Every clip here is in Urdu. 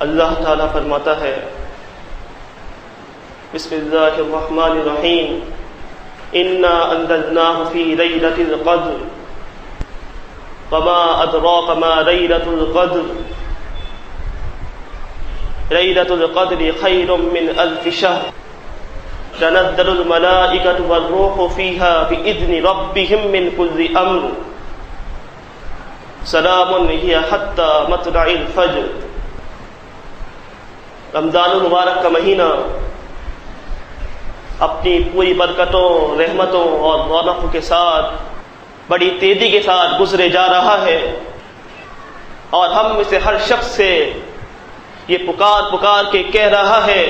اللہ تعالیٰ فرماتا ہے بسم اللہ الرحمن الرحیم انا انزلناہ فی لیلۃ القدر وما ادراک ما لیلۃ القدر لیلۃ القدر خیر من الف شہر تنزل الملائکۃ والروح فیہا بإذن ربہم من کل امر سلام ہی حتی مطلع الفجر۔ رمضان المبارک کا مہینہ اپنی پوری برکتوں، رحمتوں اور رونقوں کے ساتھ بڑی تیزی کے ساتھ گزرے جا رہا ہے، اور ہم میں سے ہر شخص سے یہ پکار کے کہہ رہا ہے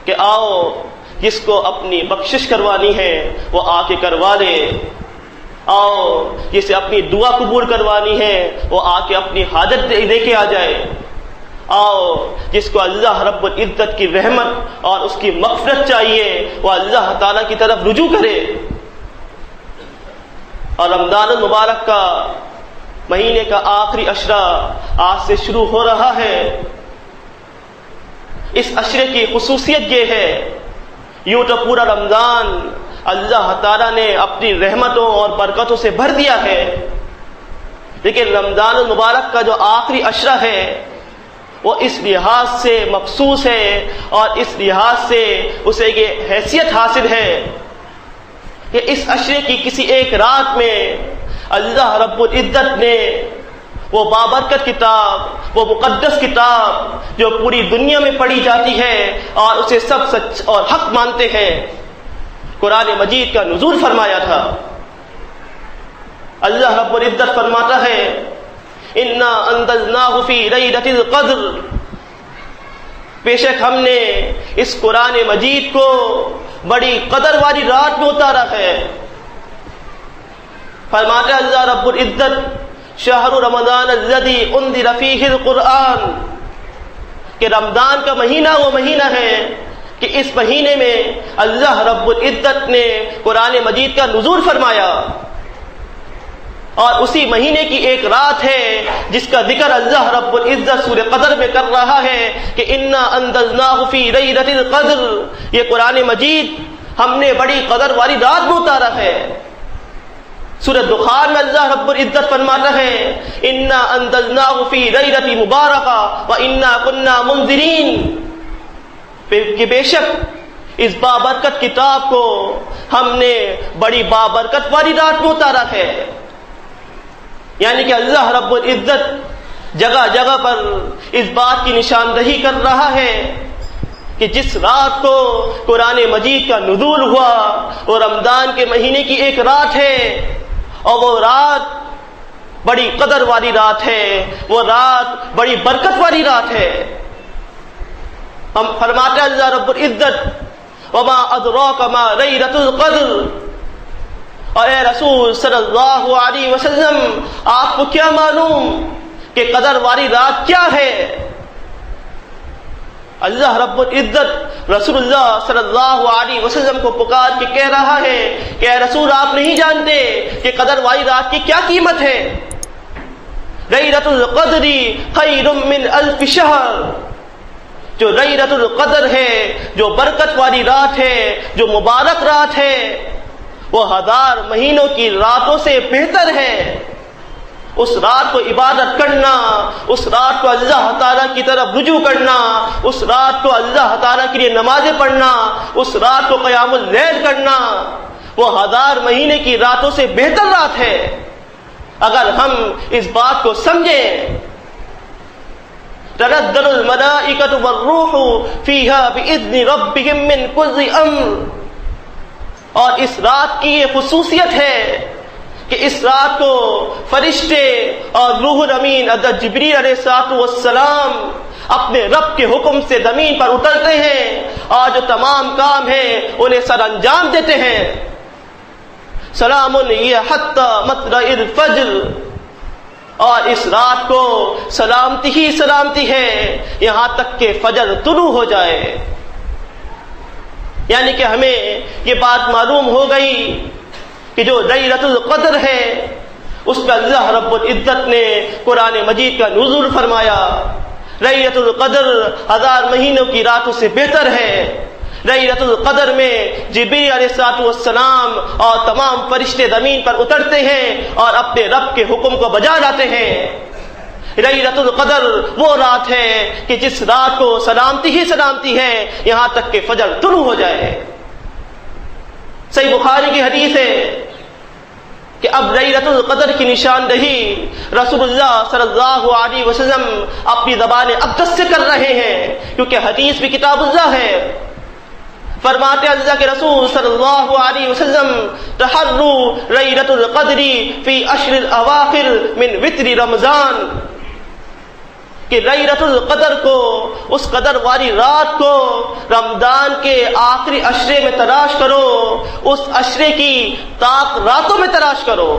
کہ آؤ، جس کو اپنی بخشش کروانی ہے وہ آ کے کروا لے، آؤ جسے اپنی دعا قبول کروانی ہے وہ آ کے اپنی حاجت دے کے آ جائے، آؤ جس کو اللہ رب العزت کی رحمت اور اس کی مغفرت چاہیے وہ اللہ تعالیٰ کی طرف رجوع کرے۔ اور رمضان المبارک کا مہینے کا آخری عشرہ آج سے شروع ہو رہا ہے۔ اس عشرے کی خصوصیت یہ ہے، یوں تو پورا رمضان اللہ تعالیٰ نے اپنی رحمتوں اور برکتوں سے بھر دیا ہے، لیکن رمضان المبارک کا جو آخری عشرہ ہے وہ اس لحاظ سے مخصوص ہے اور اس لحاظ سے اسے یہ حیثیت حاصل ہے کہ اس عشرے کی کسی ایک رات میں اللہ رب العزت نے وہ بابرکت کتاب، وہ مقدس کتاب جو پوری دنیا میں پڑھی جاتی ہے اور اسے سب سچ اور حق مانتے ہیں، قرآن مجید کا نزول فرمایا تھا۔ اللہ رب العزت فرماتا ہے انا انزلناہ فی لیلۃ القدر، بے شک ہم نے اس قرآن مجید کو بڑی قدر والی رات میں اتارا ہے۔ فرماتا ہے اللہ رب العزت شہر رمضان الذی انزل فیہ القرآن، کہ رمضان کا مہینہ وہ مہینہ ہے کہ اس مہینے میں اللہ رب العزت نے قرآن مجید کا نزول فرمایا، اور اسی مہینے کی ایک رات ہے جس کا ذکر اللہ رب العزت سورہ قدر میں کر رہا ہے کہ انا انزلناہ فی لیلۃ القدر، یہ قرآن مجید ہم نے بڑی قدر والی رات میں اتارا ہے۔ سورہ دخان میں اللہ رب العزت فرماتا ہے انا انزلناہ فی لیلۃ مبارکہ وانا کنا منذرین، کہ بے شک اس بابرکت کتاب کو ہم نے بڑی بابرکت والی رات میں اتارا ہے۔ یعنی کہ اللہ رب العزت جگہ جگہ پر اس بات کی نشاندہی کر رہا ہے کہ جس رات کو قرآن مجید کا نزول ہوا وہ رمضان کے مہینے کی ایک رات ہے، اور وہ رات بڑی قدر والی رات ہے، وہ رات بڑی برکت والی رات ہے۔ ہم فرماتے ہیں اللہ رب العزت وما ادراک ما لیلۃ القدر، اور اے رسول صلی اللہ علیہ وسلم آپ کو کیا معلوم کہ قدر والی رات کیا ہے؟ اللہ رب العزت رسول اللہ صلی اللہ علیہ وسلم کو پکار کے کہہ رہا ہے کہ اے رسول آپ نہیں جانتے کہ قدر والی رات کی کیا قیمت ہے؟ لیلۃ القدر خیر من الف شہر، جو لیلۃ القدر ہے، جو برکت والی رات ہے، جو مبارک رات ہے، وہ 1000 مہینوں کی راتوں سے بہتر ہے۔ اس رات کو عبادت کرنا، اس رات کو اللہ تعالیٰ کی طرف رجوع کرنا، اس رات کو اللہ تعالیٰ کے لیے نمازیں پڑھنا، اس رات کو قیام اللیل کرنا، وہ 1000 مہینے کی راتوں سے بہتر رات ہے۔ اگر ہم اس بات کو سمجھیں، تنزل الملائکۃ والروح فیہا بإذن ربہم من کل امر، اور اس رات کی یہ خصوصیت ہے کہ اس رات کو فرشتے اور روح الامین حضرت جبریل علیہ السلام اپنے رب کے حکم سے زمین پر اترتے ہیں اور جو تمام کام ہیں انہیں سر انجام دیتے ہیں۔ سلام ہی حتی مطلع الفجر، اور اس رات کو سلامتی ہی سلامتی ہے یہاں تک کہ فجر طلوع ہو جائے۔ یعنی کہ ہمیں یہ بات معلوم ہو گئی کہ جو لیلۃ القدر ہے اس میں اللہ رب العزت نے قرآن مجید کا نزول فرمایا، لیلۃ القدر 1000 مہینوں کی راتوں سے بہتر ہے۔ لیلۃ القدر میں جبریل علیہ السلام اور تمام فرشتے زمین پر اترتے ہیں اور اپنے رب کے حکم کو بجا لاتے ہیں۔ لیلۃ القدر وہ رات ہے کہ جس رات کو سلامتی ہی سلامتی ہے یہاں تک کہ فجر طلوع ہو جائے۔ صحیح بخاری کی حدیث ہے کہ اب لیلۃ القدر کی نشاندہی رسول اللہ صلی اللہ علیہ وسلم اپنی زبان اقدس سے کر رہے ہیں، کیونکہ حدیث بھی کتاب اللہ ہے۔ فرماتے اللہ کے رسول صلی اللہ علیہ وسلم تحروا لیلۃ القدر فی عشر الاواخر من وتر رمضان، کہ لیلۃ القدر کو، اس قدر والی رات کو رمضان کے آخری عشرے میں تلاش کرو، اس عشرے کی طاق راتوں میں تلاش کرو۔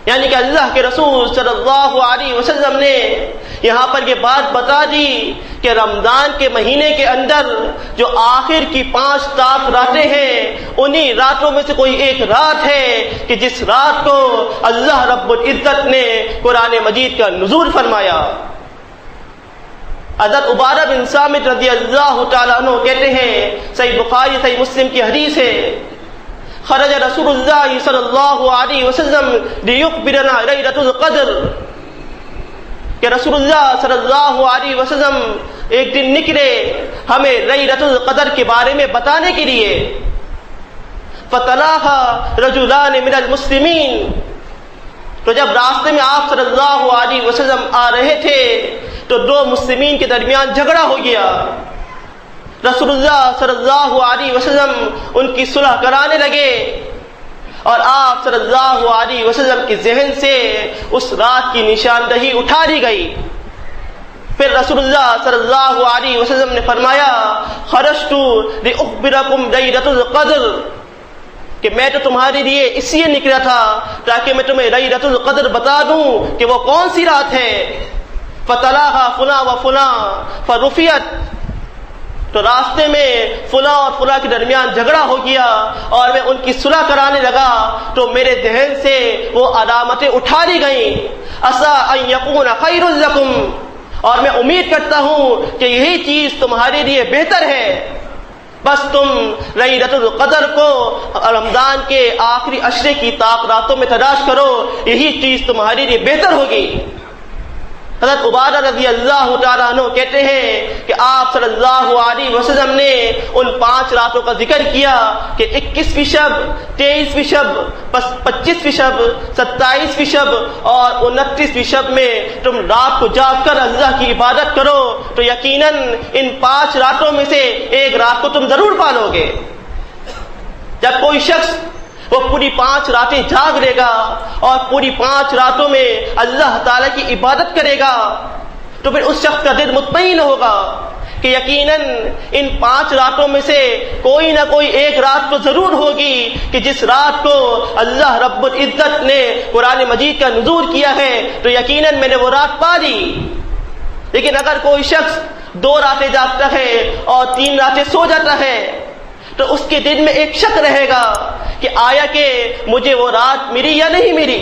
یعنی کہ اللہ کے رسول صلی اللہ علیہ وسلم نے یہاں پر یہ بات بتا دی کہ رمضان کے مہینے کے اندر جو آخر کی 5 طاق راتیں ہیں انہی راتوں میں سے کوئی ایک رات ہے کہ جس رات کو اللہ رب العزت نے قرآن مجید کا نزول فرمایا۔ حضرت عبادہ بن صامت رضی اللہ تعالیٰ عنہ کہتے ہیں، صحیح بخاری صحیح مسلم کی حدیث ہے، خرج رسول اللہ صلی اللہ علیہ وسلم لیخبرنا لیلۃ القدر، کہ رسول اللہ صلی اللہ علیہ وسلم ایک دن نکلے ہمیں لیلۃ القدر کے بارے میں بتانے کے لیے۔ فتلاها رجلان من المسلمین، تو جب راستے میں آپ صلی اللہ علیہ وسلم آ رہے تھے تو 2 مسلمین کے درمیان جھگڑا ہو گیا۔ رسول اللہ صلی اللہ علیہ وسلم ان کی صلح کرانے لگے اور آپ صلی اللہ علیہ وسلم کے ذہن سے اس رات کی نشاندہی اٹھا لی گئی۔ پھر رسول اللہ صلی اللہ علیہ وسلم نے فرمایا، خرجت لأخبرکم لیلۃ القدر، کہ میں تو تمہارے لیے اس لیے نکلا تھا تاکہ میں تمہیں لیلۃ القدر بتا دوں کہ وہ کون سی رات ہے۔ فتلاها فلاں و فلاں فرفعت، تو راستے میں فلاں اور فلاں کے درمیان جھگڑا ہو گیا اور میں ان کی صلح کرانے لگا تو میرے ذہن سے وہ علامتیں اٹھا لی گئیں۔ عسیٰ ان یکون خیر لکم، اور میں امید کرتا ہوں کہ یہی چیز تمہارے لیے بہتر ہے، بس تم لیلۃ القدر کو رمضان کے آخری عشرے کی طاق راتوں میں تلاش کرو، یہی چیز تمہارے لیے بہتر ہوگی۔ حضرت عبادہ رضی اللہ تعالیٰ عنہ کہتے ہیں کہ آپ صلی اللہ علیہ وسلم نے ان 5 راتوں کا ذکر کیا کہ 21ویں شب، 23ویں شب، 25ویں شب، 27ویں شب اور 29ویں شب میں تم رات کو جاگ کر اللہ کی عبادت کرو تو یقیناً ان 5 راتوں میں سے ایک رات کو تم ضرور پالو گے۔ جب کوئی شخص وہ پوری 5 راتیں جاگ لے گا اور پوری 5 راتوں میں اللہ تعالیٰ کی عبادت کرے گا تو پھر اس شخص کا دل مطمئن ہوگا کہ یقیناً ان 5 راتوں میں سے کوئی نہ کوئی ایک رات تو ضرور ہوگی کہ جس رات کو اللہ رب العزت نے قرآن مجید کا نزول کیا ہے تو یقیناً میں نے وہ رات پا لی۔ لیکن اگر کوئی شخص 2 راتیں جاگتا ہے اور 3 راتیں سو جاتا ہے تو اس کے دل میں ایک شک رہے گا کہ آیا کہ مجھے وہ رات ملی یا نہیں ملی۔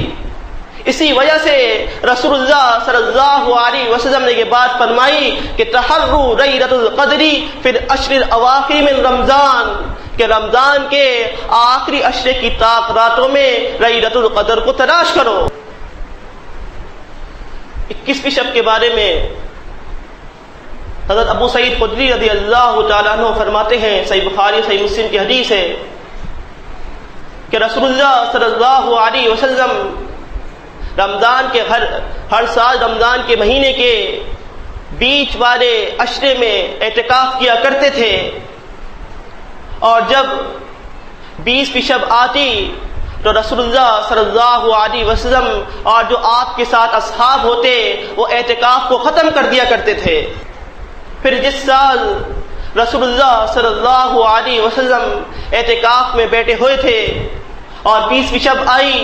اسی وجہ سے رسول اللہ صلی اللہ علیہ وسلم نے یہ بات فرمائی کہ تحروا لیلۃ القدر فی العشر الاواخر من رمضان، کہ رمضان کے آخری عشرے کی طاق راتوں میں لیلۃ القدر کو تلاش کرو۔ 21ویں شب کے بارے میں حضرت ابو سعید خدری رضی اللہ تعالیٰ عنہ فرماتے ہیں، صحیح بخاری صحیح مسلم کی حدیث ہے کہ رسول اللہ صلی اللہ علیہ وسلم رمضان کے ہر سال رمضان کے مہینے کے بیچ والے عشرے میں اعتکاف کیا کرتے تھے، اور جب 20ویں شب آتی تو رسول اللہ صلی اللہ علیہ وسلم اور جو آپ کے ساتھ اصحاب ہوتے وہ اعتکاف کو ختم کر دیا کرتے تھے۔ پھر جس سال رسول اللہ صلی اللہ علیہ وسلم اعتکاف میں بیٹھے ہوئے تھے اور 20ویں شب آئی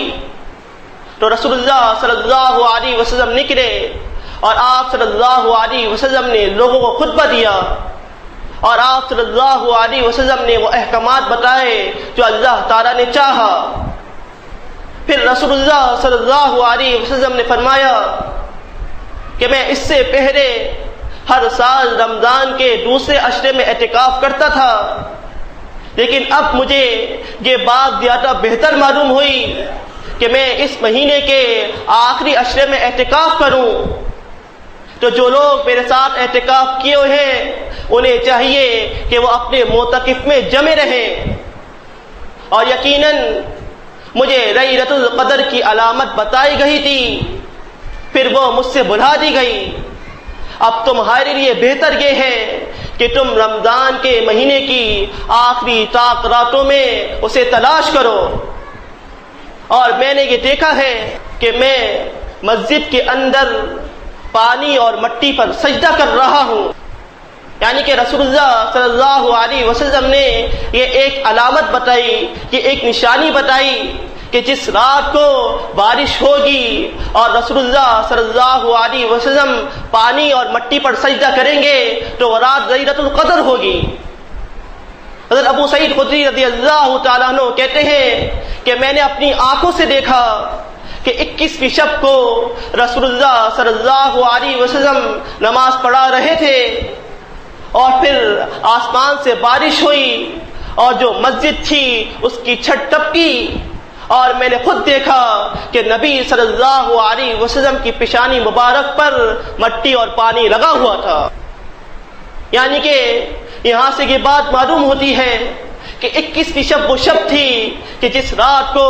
تو رسول اللہ صلی اللہ علیہ وسلم نکلے اور آپ صلی اللہ علیہ وسلم نے لوگوں کو خطبہ دیا اور آپ صلی اللہ علیہ وسلم نے وہ احکامات بتائے جو اللہ تعالیٰ نے چاہا۔ پھر رسول اللہ صلی اللہ علیہ وسلم نے فرمایا کہ میں اس سے پہلے ہر سال رمضان کے دوسرے عشرے میں اعتکاف کرتا تھا، لیکن اب مجھے یہ بات زیادہ بہتر معلوم ہوئی کہ میں اس مہینے کے آخری عشرے میں اعتکاف کروں۔ تو جو لوگ میرے ساتھ اعتکاف کیے ہوئے ہیں انہیں چاہیے کہ وہ اپنے معتکف میں جمے رہیں۔ اور یقیناً مجھے لیلۃ القدر کی علامت بتائی گئی تھی، پھر وہ مجھ سے بھلا دی گئی۔ اب تمہارے لیے بہتر یہ ہے کہ تم رمضان کے مہینے کی آخری طاق راتوں میں اسے تلاش کرو۔ اور میں نے یہ دیکھا ہے کہ میں مسجد کے اندر پانی اور مٹی پر سجدہ کر رہا ہوں، یعنی کہ رسول اللہ صلی اللہ علیہ وسلم نے یہ ایک علامت بتائی، یہ ایک نشانی بتائی کہ جس رات کو بارش ہوگی اور رسول اللہ صلی اللہ علیہ وسلم پانی اور مٹی پر سجدہ کریں گے تو وہ رات لیلۃ القدر ہوگی۔ حضرت ابو سعید خدری رضی اللہ تعالیٰ عنہ کہتے ہیں کہ میں نے اپنی آنکھوں سے دیکھا کہ 21ویں شب کو رسول اللہ صلی اللہ علیہ وسلم نماز پڑھا رہے تھے اور پھر آسمان سے بارش ہوئی اور جو مسجد تھی اس کی چھت ٹپکی، اور میں نے خود دیکھا کہ نبی صلی اللہ علیہ وسلم کی پیشانی مبارک پر مٹی اور پانی لگا ہوا تھا۔ یعنی کہ یہاں سے یہ بات معلوم ہوتی ہے کہ 21ویں شب وہ شب تھی کہ جس رات کو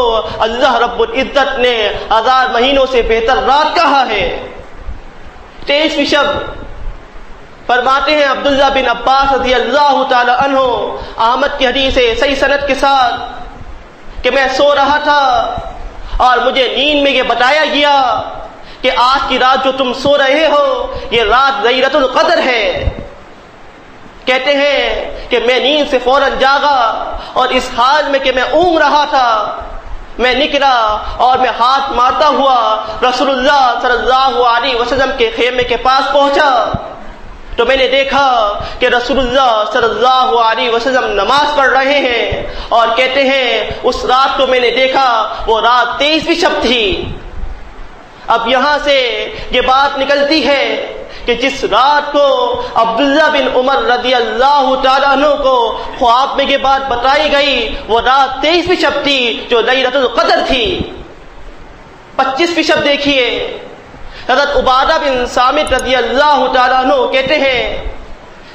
اللہ رب العزت نے 1000 مہینوں سے بہتر رات کہا ہے۔ 23ویں شب فرماتے ہیں عبداللہ بن عباس رضی اللہ تعالی عنہ، احمد کی حدیث ہے صحیح سند کے ساتھ، کہ میں سو رہا تھا اور مجھے نیند میں یہ بتایا گیا کہ آج کی رات جو تم سو رہے ہو یہ رات لیلۃ القدر ہے۔ کہتے ہیں کہ میں نیند سے فوراً جاگا اور اس حال میں کہ میں اونگ رہا تھا میں نکلا اور میں ہاتھ مارتا ہوا رسول اللہ صلی اللہ علیہ وسلم کے خیمے کے پاس پہنچا تو میں نے دیکھا کہ رسول اللہ صلی اللہ علیہ وسلم نماز پڑھ رہے ہیں، اور کہتے ہیں اس رات کو میں نے دیکھا وہ رات 23ویں شب تھی۔ اب یہاں سے یہ بات نکلتی ہے کہ جس رات کو عبداللہ بن عمر رضی اللہ تعالیٰ عنہ کو خواب میں یہ بات بتائی گئی وہ رات 23ویں شب تھی جو لیلۃ القدر تھی۔ 25ویں شب دیکھیے، حضرت عبادہ بن صامت رضی اللہ تعالیٰ عنہ کہتے ہیں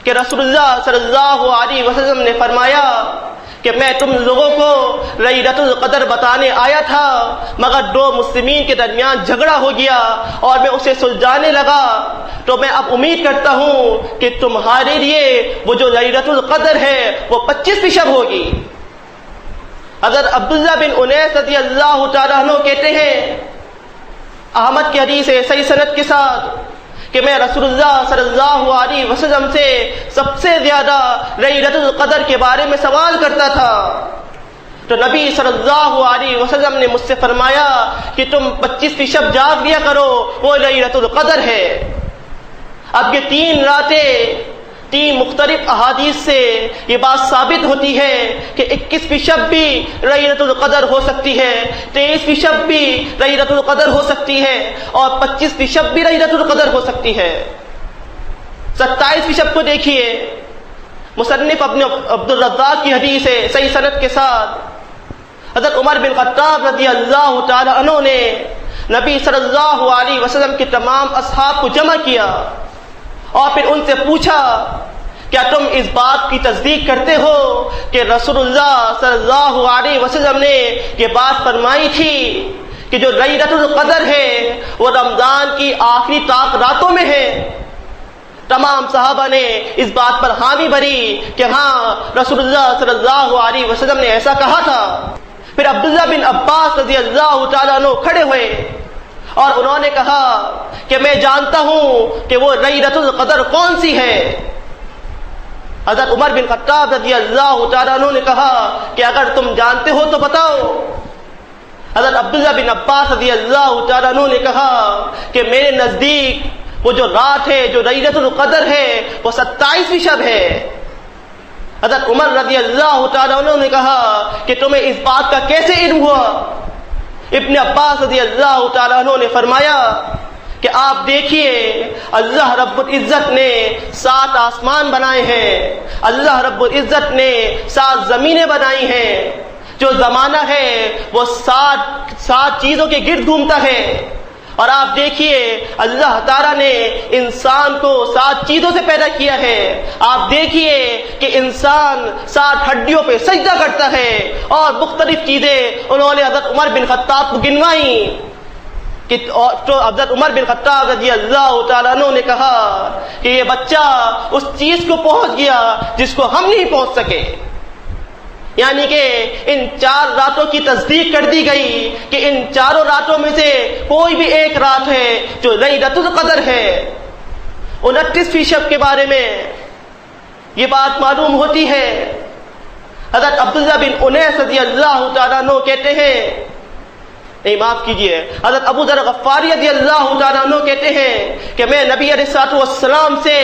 کہ رسول اللہ صلی اللہ علیہ وسلم نے فرمایا کہ میں تم لوگوں کو لیلۃ القدر بتانے آیا تھا، مگر 2 مسلمین کے درمیان جھگڑا ہو گیا اور میں اسے سلجھانے لگا، تو میں اب امید کرتا ہوں کہ تمہارے لیے وہ جو لیلۃ القدر ہے وہ 25ویں شب ہوگی۔ حضرت عبداللہ بن انیس رضی اللہ تعالیٰ عنہ کہتے ہیں، احمد کی حدیث ہے صحیح سند کے ساتھ، کہ میں رسول اللہ صلی اللہ علیہ وسلم سے سب سے زیادہ لیلۃ القدر کے بارے میں سوال کرتا تھا، تو نبی صلی اللہ علیہ وسلم نے مجھ سے فرمایا کہ تم 25ویں شب جاگ لیا کرو، وہ لیلۃ القدر ہے۔ اب یہ 3 راتیں 3 مختلف احادیث سے یہ بات ثابت ہوتی ہے کہ 21ویں شب بھی لیلۃ القدر ہو سکتی ہے، 23ویں شب بھی لیلۃ القدر ہو سکتی ہے، اور 25ویں شب بھی لیلۃ القدر ہو سکتی ہے۔ 27ویں شب کو دیکھیے، مصنف ابن عبدالرزاق کی حدیث ہے صحیح سند کے ساتھ، حضرت عمر بن خطاب رضی اللہ تعالی عنہ نے نبی صلی اللہ علیہ وسلم کے تمام اصحاب کو جمع کیا اور پھر ان سے پوچھا کیا تم اس بات کی تصدیق کرتے ہو کہ رسول اللہ صلی اللہ علیہ وسلم نے یہ بات فرمائی تھی کہ جو لیلۃ القدر ہے وہ رمضان کی آخری طاق راتوں میں ہے؟ تمام صحابہ نے اس بات پر حامی بھری کہ ہاں رسول اللہ صلی اللہ علیہ وسلم نے ایسا کہا تھا۔ پھر عبداللہ بن عباس رضی اللہ تعالیٰ عنہ کھڑے ہوئے اور انہوں نے کہا کہ میں جانتا ہوں کہ وہ لیلۃ القدر کون سی ہے۔ حضرت عمر بن خطاب رضی اللہ تعالیٰ عنہ نے کہا کہ اگر تم جانتے ہو تو بتاؤ۔ حضرت عبداللہ بن عباس رضی اللہ تعالیٰ عنہ نے کہا کہ میرے نزدیک وہ جو رات ہے جو لیلۃ القدر ہے وہ 27ویں شب ہے۔ حضرت عمر رضی اللہ تعالیٰ عنہ نے کہا کہ تمہیں اس بات کا کیسے علم ہوا؟ ابن عباس رضی اللہ تعالیٰ عنہ نے فرمایا کہ آپ دیکھیے اللہ رب العزت نے 7 آسمان بنائے ہیں، اللہ رب العزت نے 7 زمینیں بنائی ہیں، جو زمانہ ہے وہ 7 چیزوں کے گرد گھومتا ہے۔ اور آپ دیکھیے اللہ تعالیٰ نے انسان کو 7 چیزوں سے پیدا کیا ہے۔ آپ دیکھیے کہ انسان 7 ہڈیوں پہ سجدہ کرتا ہے، اور مختلف چیزیں انہوں نے حضرت عمر بن خطاب کو گنوائیں کہ تو حضرت عمر بن خطاب رضی اللہ تعالیٰ عنہ نے کہا کہ یہ بچہ اس چیز کو پہنچ گیا جس کو ہم نہیں پہنچ سکے، یعنی کہ ان 4 راتوں کی تصدیق کر دی گئی کہ ان 4 راتوں میں سے کوئی بھی ایک رات ہے جو لیلۃ القدر ہے۔ 29ویں شب کے بارے میں یہ بات معلوم ہوتی ہے۔ حضرت عبداللہ بن انیس رضی اللہ تعالیٰ عنہ کہتے ہیں، نہیں معاف کیجیے، حضرت ابو ذر غفاری رضی اللہ تعالیٰ عنہ کہتے ہیں کہ میں نبی علیہ الصلوۃ والسلام سے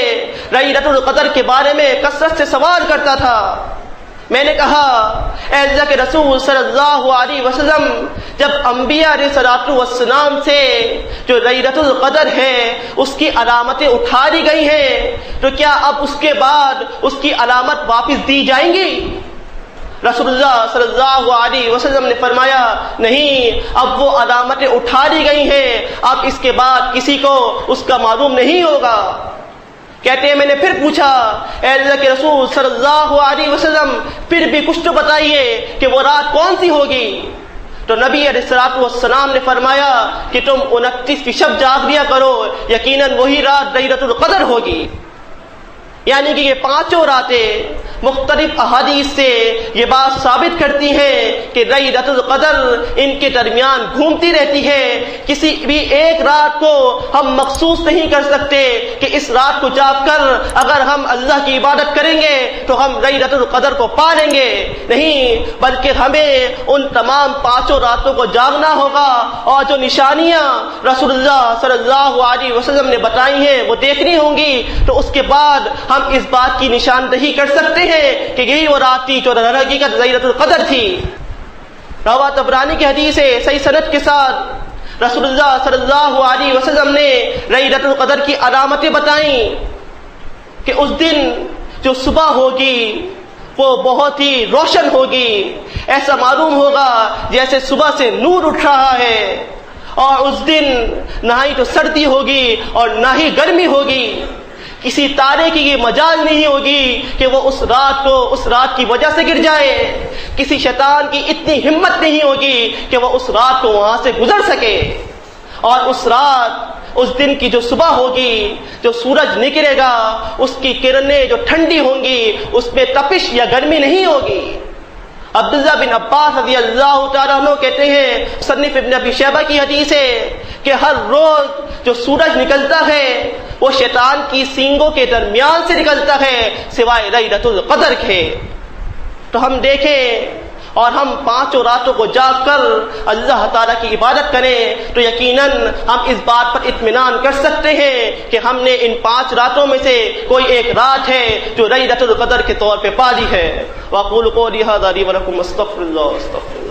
لیلۃ القدر کے بارے میں کثرت سے سوال کرتا تھا۔ میں نے کہا اے اللہ کے رسول صلی اللہ علیہ وسلم، جب انبیاء علیہ الصلوۃ والسلام سے جو لیلۃ القدر ہے اس کی علامتیں اٹھا لی گئی ہیں، تو کیا اب اس کے بعد اس کی علامت واپس دی جائیں گی؟ رسول اللہ صلی اللہ علیہ وسلم نے فرمایا نہیں، اب وہ علامتیں اٹھا لی گئی ہیں، اب اس کے بعد کسی کو اس کا معلوم نہیں ہوگا۔ کہتے ہیں میں نے پھر پوچھا اے اللہ کے رسول صلی اللہ علیہ وسلم، پھر بھی کچھ تو بتائیے کہ وہ رات کون سی ہوگی؟ تو نبی علیہ الصلوۃ والسلام نے فرمایا کہ تم 29ویں شب جاگ لیا کرو، یقیناً وہی رات لیلۃ القدر ہوگی۔ یعنی کہ یہ 5 راتیں مختلف احادیث سے یہ بات ثابت کرتی ہیں کہ لیلۃ القدر ان کے درمیان گھومتی رہتی ہے۔ کسی بھی ایک رات کو ہم مخصوص نہیں کر سکتے کہ اس رات کو جاگ کر اگر ہم اللہ کی عبادت کریں گے تو ہم لیلۃ القدر کو پا لیں گے، نہیں، بلکہ ہمیں ان تمام 5 راتوں کو جاگنا ہوگا، اور جو نشانیاں رسول اللہ صلی اللہ علیہ وسلم نے بتائی ہیں وہ دیکھنی ہوں گی، تو اس کے بعد ہم اس بات کی نشاندہی کر سکتے ہیں کہ یہی وہ رات تھی جو در حقیقت لیلۃ القدر تھی۔ رواہ طبرانی کی حدیث ہے صحیح سند کے ساتھ، رسول اللہ صلی اللہ علیہ وسلم نے لیلۃ القدر کی علامتیں بتائیں کہ اس دن جو صبح ہوگی وہ بہت ہی روشن ہوگی، ایسا معلوم ہوگا جیسے صبح سے نور اٹھ رہا ہے، اور اس دن نہ ہی تو سردی ہوگی اور نہ ہی گرمی ہوگی، کسی تارے کی یہ مجال نہیں ہوگی کہ وہ اس رات کی وجہ سے گر جائے، کسی شیطان کی اتنی ہمت نہیں ہوگی کہ وہ اس رات کو وہاں سے گزر سکے، اور اس دن کی جو صبح ہوگی، جو سورج نکلے گا، اس کی کرنیں جو ٹھنڈی ہوں گی، اس میں تپش یا گرمی نہیں ہوگی۔ عبداللہ بن عباس رضی اللہ تعالیٰ عنہ کہتے ہیں، مصنف ابن ابی شیبہ کی حدیث ہے کہ ہر روز جو سورج نکلتا ہے وہ شیطان کی سینگوں کے درمیان سے نکلتا ہے سوائے لیلۃ القدر کے۔ تو ہم دیکھیں اور ہم 5 راتوں کو جاگ کر اللہ تعالیٰ کی عبادت کریں تو یقیناً ہم اس بات پر اطمینان کر سکتے ہیں کہ ہم نے ان 5 راتوں میں سے کوئی ایک رات ہے جو لیلۃ القدر کے طور پہ پالی ہے۔ وَأَقُولُ قَوْلِي هَٰذَا لِي وَلَكُمْ وَأَسْتَغْفِرُ اللَّهَ